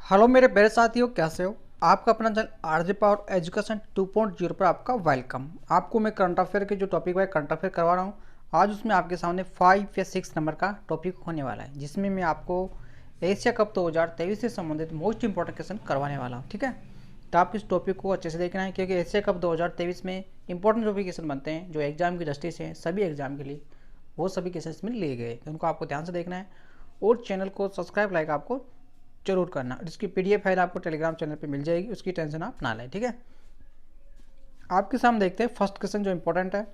Hello मेरे प्यारे साथियों, कैसे हो? आपका अपना चैनल आरजे पावर एजुकेशन 2.0 पर आपका वेलकम। आपको मैं करंट अफेयर के जो टॉपिक है करंट अफेयर करवा रहा हूँ। आज उसमें आपके सामने 5 या 6 नंबर का टॉपिक होने वाला है, जिसमें मैं आपको एशिया कप 2023 से संबंधित मोस्ट इंपॉर्टेंट क्वेश्चन करवाने वाला हूँ। ठीक है, तो आप इस टॉपिक को अच्छे से देखना है, क्योंकि एशिया कप 2023 में इंपॉर्टेंट जो भी क्वेश्चन बनते हैं, जो एग्जाम की दृष्टि से सभी एग्जाम के लिए, वो सभी क्वेश्चन में लिए गए, उनको आपको ध्यान से देखना है। और चैनल को सब्सक्राइब लाइक आपको जरूर करना। इसकी पीडीएफ फाइल आपको टेलीग्राम चैनल पे मिल जाएगी, उसकी टेंशन आप ना लें। ठीक है, आपके सामने देखते हैं फर्स्ट क्वेश्चन जो इंपॉर्टेंट है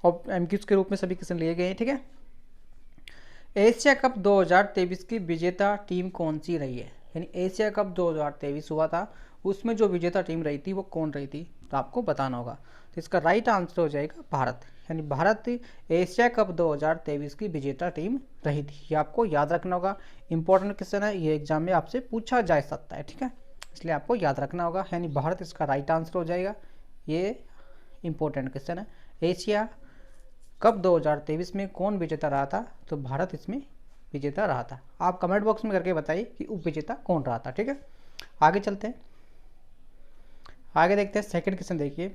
और एमक्यूज के रूप में सभी क्वेश्चन लिए गए हैं। ठीक है, एशिया कप 2023 की विजेता टीम कौन सी रही है? यानी एशिया कप 2023 हुआ था, उसमें जो विजेता टीम रही थी वो कौन रही थी, तो आपको बताना होगा। तो इसका राइट आंसर हो जाएगा भारत। यानी भारत एशिया कप 2023 की विजेता टीम रही थी। ये आपको याद रखना होगा, इंपॉर्टेंट क्वेश्चन है, ये एग्जाम में आपसे पूछा जा सकता है। ठीक है, इसलिए आपको याद रखना होगा। यानी भारत इसका राइट आंसर हो जाएगा। ये इंपॉर्टेंट क्वेश्चन है। एशिया कप 2023 में कौन विजेता रहा था? तो भारत इसमें विजेता रहा था। आप कमेंट बॉक्स में करके बताइए कि उप विजेता कौन रहा था। ठीक है, आगे चलते हैं, आगे देखते हैं। सेकंड क्वेश्चन देखिए,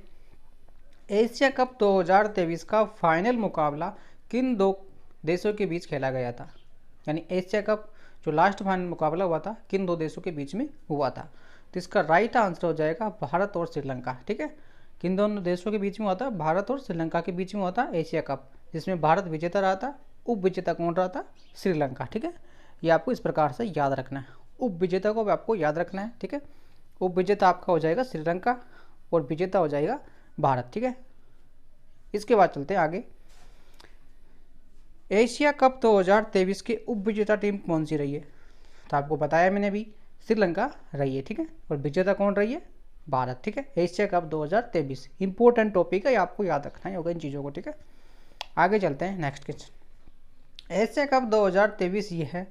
एशिया कप 2023 का फाइनल मुकाबला किन दो देशों के बीच खेला गया था? यानी एशिया कप जो लास्ट फाइनल मुकाबला हुआ था, किन दो देशों के बीच में हुआ था? तो इसका राइट आंसर हो जाएगा भारत और श्रीलंका। ठीक है, किन दोनों देशों के बीच में हुआ था? भारत और श्रीलंका के बीच में हुआ था एशिया कप, जिसमें भारत विजेता रहा था। उप विजेता कौन रहा था? श्रीलंका। ठीक है, ये आपको इस प्रकार से याद रखना है। उप विजेता को भी आपको याद रखना है। ठीक है, उप विजेता आपका हो जाएगा श्रीलंका और विजेता हो जाएगा भारत। ठीक है, इसके बाद चलते हैं आगे। एशिया कप 2023 की उप विजेता टीम कौन सी रही है? तो आपको बताया मैंने भी, श्रीलंका रही है। ठीक है, और विजेता कौन रही है? भारत। ठीक है, एशिया कप 2023 इंपॉर्टेंट टॉपिक है, आपको याद रखना ही होगा इन चीज़ों को। ठीक है, आगे चलते हैं नेक्स्ट क्वेश्चन। एशिया कप 2023 ये है,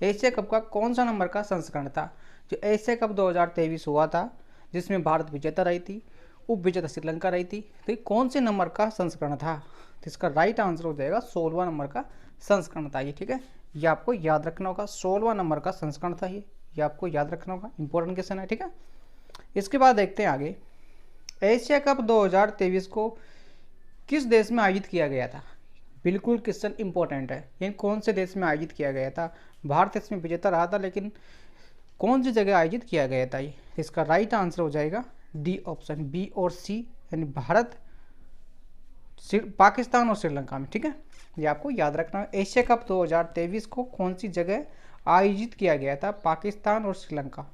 एशिया कप का कौन सा नंबर का संस्करण था? जो एशिया कप 2023 हुआ था, जिसमें भारत विजेता रही थी, उप विजेता श्रीलंका रही थी, तो ये कौन से नंबर का संस्करण था? तो इसका राइट आंसर हो जाएगा 16वां नंबर का संस्करण था ये। ठीक है, ये आपको याद रखना होगा, 16वां नंबर का संस्करण था ये आपको याद रखना होगा, इंपॉर्टेंट क्वेश्चन है। ठीक है, इसके बाद देखते हैं आगे। एशिया कप 2023 को किस देश में आयोजित किया गया था? बिल्कुल क्वेश्चन इंपॉर्टेंट है, ये कौन से देश में आयोजित किया गया था? भारत इसमें विजेता रहा था, लेकिन कौन सी जगह आयोजित किया गया था ये? इसका राइट आंसर हो जाएगा डी ऑप्शन, बी और सी, यानी भारत, पाकिस्तान और श्रीलंका में। ठीक है, ये आपको याद रखना है। एशिया कप 2023 को कौन सी जगह आयोजित किया गया था? पाकिस्तान और श्रीलंका,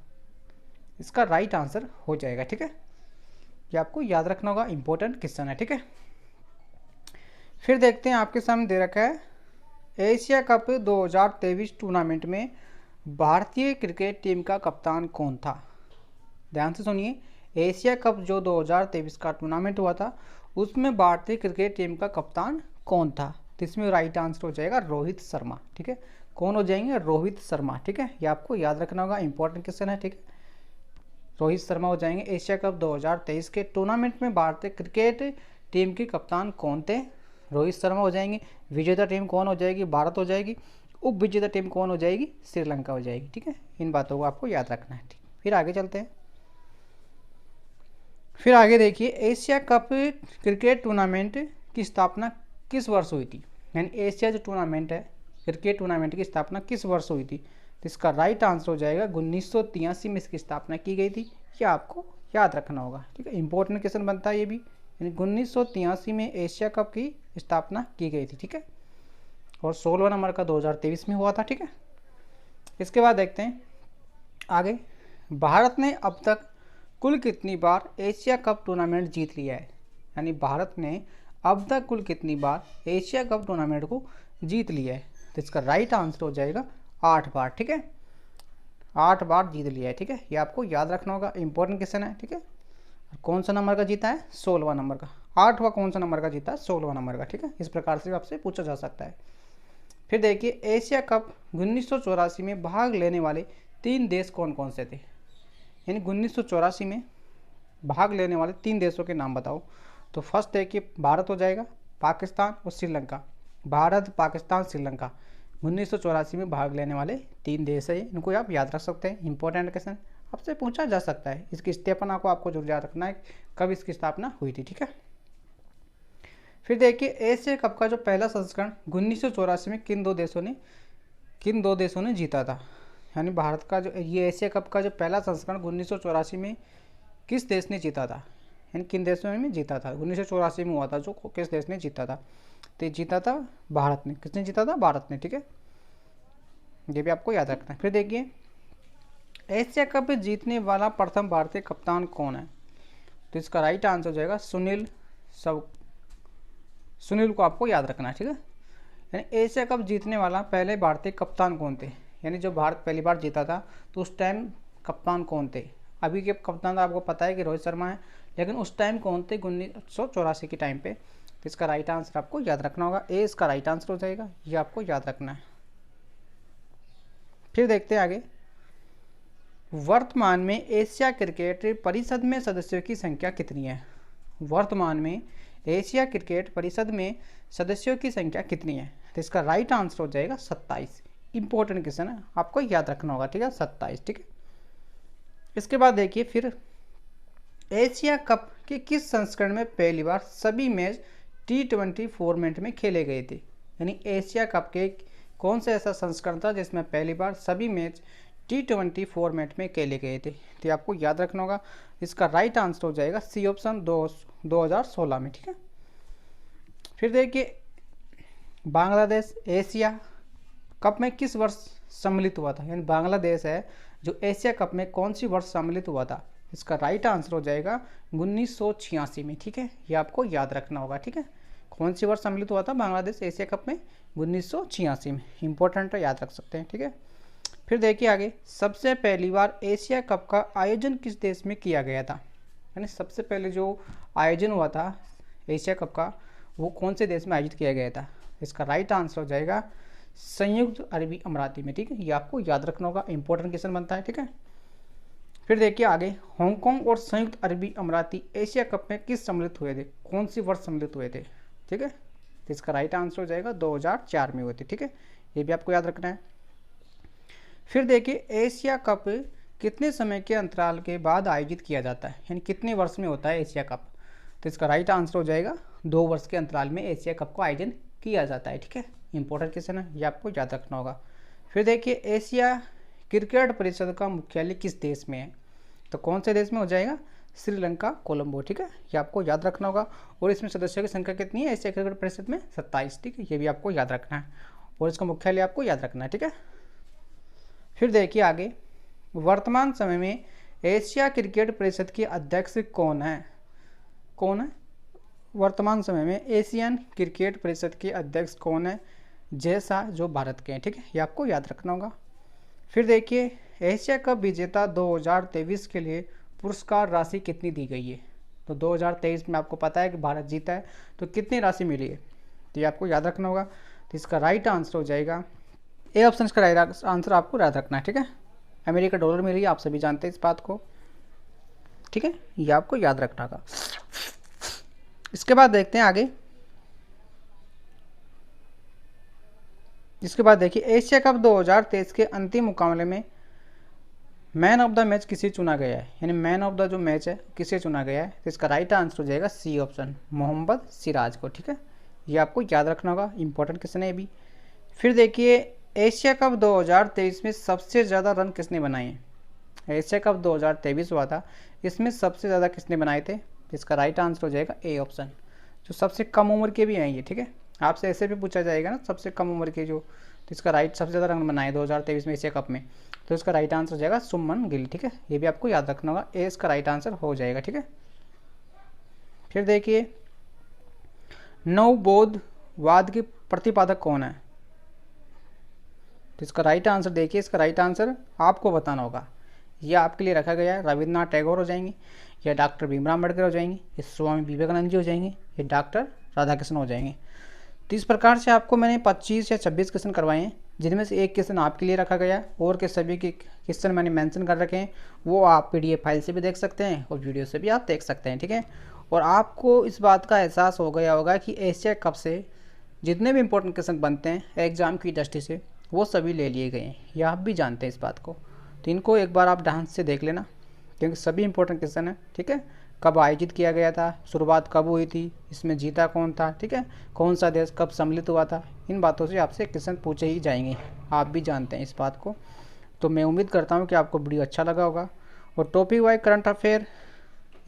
इसका राइट आंसर हो जाएगा। ठीक है, ये आपको याद रखना होगा, इंपॉर्टेंट क्वेश्चन है। ठीक है, फिर देखते हैं, आपके सामने दे रखा है एशिया कप 2023 टूर्नामेंट में भारतीय क्रिकेट टीम का कप्तान कौन था? ध्यान से सुनिए, एशिया कप जो 2023 का टूर्नामेंट हुआ था, उसमें भारतीय क्रिकेट टीम का कप्तान कौन था? तो इसमें राइट आंसर हो जाएगा रोहित शर्मा। ठीक है, कौन हो जाएंगे? रोहित शर्मा। ठीक है, ये आपको याद रखना होगा, इंपॉर्टेंट क्वेश्चन है। ठीक है, रोहित शर्मा हो जाएंगे। एशिया कप 2023 के टूर्नामेंट में भारतीय क्रिकेट टीम के कप्तान कौन थे? रोहित शर्मा हो जाएंगे। विजेता टीम कौन हो जाएगी? भारत हो जाएगी। उप विजेता टीम कौन हो जाएगी? श्रीलंका हो जाएगी। ठीक है, इन बातों को आपको याद रखना है। ठीक, फिर आगे चलते हैं। फिर आगे देखिए, एशिया कप क्रिकेट टूर्नामेंट की स्थापना किस वर्ष हुई थी? यानी एशिया जो टूर्नामेंट है, क्रिकेट टूर्नामेंट की स्थापना किस वर्ष हुई थी? तो इसका राइट आंसर हो जाएगा 1983 में इसकी स्थापना की गई थी। ये आपको याद रखना होगा। ठीक है, इंपॉर्टेंट क्वेश्चन बनता है ये भी। यानी 1983 में एशिया कप की स्थापना की गई थी। ठीक है, और 16वां नंबर का 2023 में हुआ था। ठीक है, इसके बाद देखते हैं आगे। भारत ने अब तक कुल कितनी बार एशिया कप टूर्नामेंट जीत लिया है? यानी भारत ने अब तक कुल कितनी बार एशिया कप टूर्नामेंट को जीत लिया है? तो इसका राइट आंसर हो जाएगा 8 बार। ठीक है, 8 बार जीत लिया है। ठीक है, ये आपको याद रखना होगा, इंपॉर्टेंट क्वेश्चन है। ठीक है, कौन सा नंबर का जीता है? 16वां नंबर का। 8वां कौन सा नंबर का जीता है? 16वां नंबर का। ठीक है, इस प्रकार से आपसे पूछा जा सकता है। फिर देखिए, एशिया कप 1984 में भाग लेने वाले 3 देश कौन कौन से थे? यानी 1984 में भाग लेने वाले 3 देशों के नाम बताओ। तो फर्स्ट है कि भारत हो जाएगा, पाकिस्तान और श्रीलंका। भारत, पाकिस्तान, श्रीलंका। 1984 में भाग लेने वाले 3 देश है, इनको आप याद रख सकते हैं। इंपॉर्टेंट क्वेश्चन आपसे पूछा जा सकता है। इसकी स्थापना को आपको जरूर याद रखना है, कब इसकी स्थापना हुई थी, ठीक है। फिर देखिए एशिया कप का जो पहला संस्करण 1984 में किन दो देशों ने जीता था। यानी भारत का जो ये एशिया कप का जो पहला संस्करण 1984 में किस देश ने जीता था, यानी किन देशों में जीता था। 1984 में हुआ था, जो किस देश ने जीता था, तो जीता था भारत ने। किसने जीता था? भारत ने, ठीक है। ये भी आपको याद रखना है। फिर देखिए एशिया कप जीतने वाला प्रथम भारतीय कप्तान कौन है, तो इसका राइट आंसर हो जाएगा सुनील को आपको याद रखना है, ठीक है। यानी एशिया कप जीतने वाला पहले भारतीय कप्तान कौन थे, यानी जो भारत पहली बार जीता था तो उस टाइम कप्तान कौन थे। अभी के कप्तान तो आपको पता है कि रोहित शर्मा है, लेकिन उस टाइम कौन थे 1984 के टाइम पे। तो इसका राइट आंसर आपको याद रखना होगा, ए इसका राइट आंसर हो जाएगा, ये आपको याद रखना है। फिर देखते हैं आगे, वर्तमान में एशिया क्रिकेट परिषद में सदस्यों की संख्या कितनी है। वर्तमान में एशिया क्रिकेट परिषद में सदस्यों की संख्या कितनी है, तो इसका राइट आंसर हो जाएगा 27। इंपॉर्टेंट क्वेश्चन है, आपको याद रखना होगा, ठीक है, 27, ठीक है। इसके बाद देखिए फिर एशिया कप के किस संस्करण में पहली बार सभी मैच T20 फॉर्मेट में खेले गए थे। यानी एशिया कप के कौन सा ऐसा संस्करण था जिसमें पहली बार सभी मैच T20 फॉर्मेट में खेले गए थे, तो आपको याद रखना होगा। इसका राइट आंसर हो जाएगा सी ऑप्शन 2016 में, ठीक है। फिर देखिए बांग्लादेश एशिया कप में किस वर्ष सम्मिलित हुआ था, यानी बांग्लादेश है जो एशिया कप में कौन सी वर्ष सम्मिलित हुआ था। इसका राइट आंसर हो जाएगा 1986 में, ठीक है। ये आपको याद रखना होगा, ठीक है। कौन सी वर्ष सम्मिलित हुआ था बांग्लादेश एशिया कप में? 1986 में। इंपॉर्टेंट है, याद रख सकते हैं, ठीक है। फिर देखिए आगे, सबसे पहली बार एशिया कप का आयोजन किस देश में किया गया था, यानी सबसे पहले जो आयोजन हुआ था एशिया कप का वो कौन से देश में आयोजित किया गया था। इसका राइट आंसर हो जाएगा संयुक्त अरबी अमीरात में, ठीक है। ये आपको याद रखना होगा, इंपॉर्टेंट क्वेश्चन बनता है, ठीक है। फिर देखिए आगे, हांगकांग और संयुक्त अरबी अमीरात एशिया कप में किस सम्मिलित हुए थे, कौन सी वर्ष सम्मिलित हुए थे, ठीक है। तो इसका राइट आंसर हो जाएगा 2004 में हुए थे, ठीक है। ये भी आपको याद रखना है। फिर देखिए एशिया कप कितने समय के अंतराल के बाद आयोजित किया जाता है, यानी कितने वर्ष में होता है एशिया कप। तो इसका राइट आंसर हो जाएगा 2 वर्ष के अंतराल में एशिया कप का आयोजन किया जाता है, ठीक है। इंपॉर्टेंट क्वेश्चन है, ये आपको याद रखना होगा। फिर देखिए एशिया क्रिकेट परिषद का मुख्यालय किस देश में है, तो कौन से देश में हो जाएगा? श्रीलंका कोलंबो, ठीक है। ये आपको याद रखना होगा। और इसमें सदस्यों की संख्या कितनी है एशिया क्रिकेट परिषद में? 27, ठीक है। ये भी आपको याद रखना है और इसका मुख्यालय आपको याद रखना है, ठीक है। फिर देखिए आगे, वर्तमान समय में एशिया क्रिकेट परिषद के अध्यक्ष कौन है, वर्तमान समय में एशियन क्रिकेट परिषद के अध्यक्ष कौन है? जय शाह, जो भारत के हैं, ठीक है। ये आपको याद रखना होगा। फिर देखिए एशिया कप विजेता 2023 के लिए पुरस्कार राशि कितनी दी गई है, तो 2023 में आपको पता है कि भारत जीता है, तो कितनी राशि मिली है, तो ये आपको याद रखना होगा। तो इसका राइट आंसर हो जाएगा ए ऑप्शन, इसका राइट आंसर आपको याद रखना है, ठीक है। अमेरिका डॉलर मिली है, आप सभी जानते हैं इस बात को, ठीक है। ये आपको याद रखना होगा। इसके बाद देखते हैं आगे, इसके बाद देखिए एशिया कप 2023 के अंतिम मुकाबले में मैन ऑफ द मैच किसे चुना गया है, यानी मैन ऑफ द जो मैच है किसे चुना गया है। तो इसका राइट आंसर हो जाएगा सी ऑप्शन, मोहम्मद सिराज को, ठीक है। ये आपको याद रखना होगा, इंपॉर्टेंट क्वेश्चन है ये भी। फिर देखिए एशिया कप 2023 में सबसे ज़्यादा रन किसने बनाए हैं, एशिया कप 2023 हुआ था, इसमें सबसे ज़्यादा किसने बनाए थे। इसका राइट आंसर हो जाएगा ए ऑप्शन, जो सबसे कम उम्र के भी हैं ये, ठीक है। आपसे ऐसे भी पूछा जाएगा ना, सबसे कम उम्र के जो, तो इसका राइट सबसे ज़्यादा रन बनाए 2023 में एशिया कप में, तो इसका राइट आंसर हो जाएगा सुमन गिल, ठीक है। ये भी आपको याद रखना होगा, ए इसका राइट आंसर हो जाएगा, ठीक है। फिर देखिए नवबोधवाद के प्रतिपादक कौन है, तो इसका राइट आंसर देखिए, इसका राइट आंसर आपको बताना होगा। यह आपके लिए रखा गया है, रविन्द्रनाथ टैगोर हो जाएंगे, या डॉक्टर भीमराव अम्बेडकर हो जाएंगे, या स्वामी विवेकानंद जी हो जाएंगे, या डॉक्टर राधाकृष्ण हो जाएंगे। तो इस प्रकार से आपको मैंने 25 या 26 क्वेश्चन करवाए हैं, जिनमें से एक क्वेश्चन आपके लिए रखा गया और के सभी के क्वेश्चन मैंने मेंशन कर रखे हैं, वो आप PDF फाइल से भी देख सकते हैं और वीडियो से भी आप देख सकते हैं, ठीक है। और आपको इस बात का एहसास हो गया होगा कि एशिया कप से जितने भी इंपॉर्टेंट क्वेश्चन बनते हैं एग्जाम की दृष्टि से, वो सभी ले लिए गए हैं, ये आप भी जानते हैं इस बात को। तो इनको एक बार आप ध्यान से देख लेना, क्योंकि सभी इंपॉर्टेंट क्वेश्चन है। ठीक है, कब आयोजित किया गया था, शुरुआत कब हुई थी, इसमें जीता कौन था, ठीक है, कौन सा देश कब सम्मिलित हुआ था, इन बातों से आपसे क्वेश्चन पूछे ही जाएंगे, आप भी जानते हैं इस बात को। तो मैं उम्मीद करता हूँ कि आपको वीडियो अच्छा लगा होगा। और टॉपिक वाइज करंट अफेयर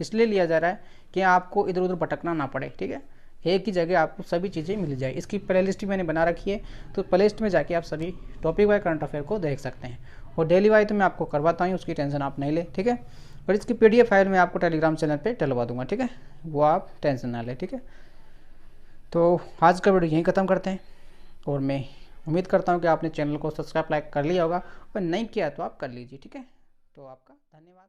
इसलिए लिया जा रहा है कि आपको इधर उधर भटकना ना पड़े। ठीक है, एक ही जगह आपको सभी चीज़ें मिल जाए। इसकी प्ले लिस्ट भी मैंने बना रखी है, तो प्ले लिस्ट में जाके आप सभी टॉपिक वाइज करंट अफेयर को देख सकते हैं। और डेली वाइज तो मैं आपको करवाता हूँ, उसकी टेंशन आप नहीं ले। ठीक है, और इसकी PDF फाइल मैं आपको टेलीग्राम चैनल पे डलवा दूंगा। ठीक है, वो आप टेंशन ना लें। ठीक है, तो आज का वीडियो यहीं ख़त्म करते हैं, और मैं उम्मीद करता हूँ कि आपने चैनल को सब्सक्राइब लाइक कर लिया होगा, और नहीं किया तो आप कर लीजिए। ठीक है, तो आपका धन्यवाद।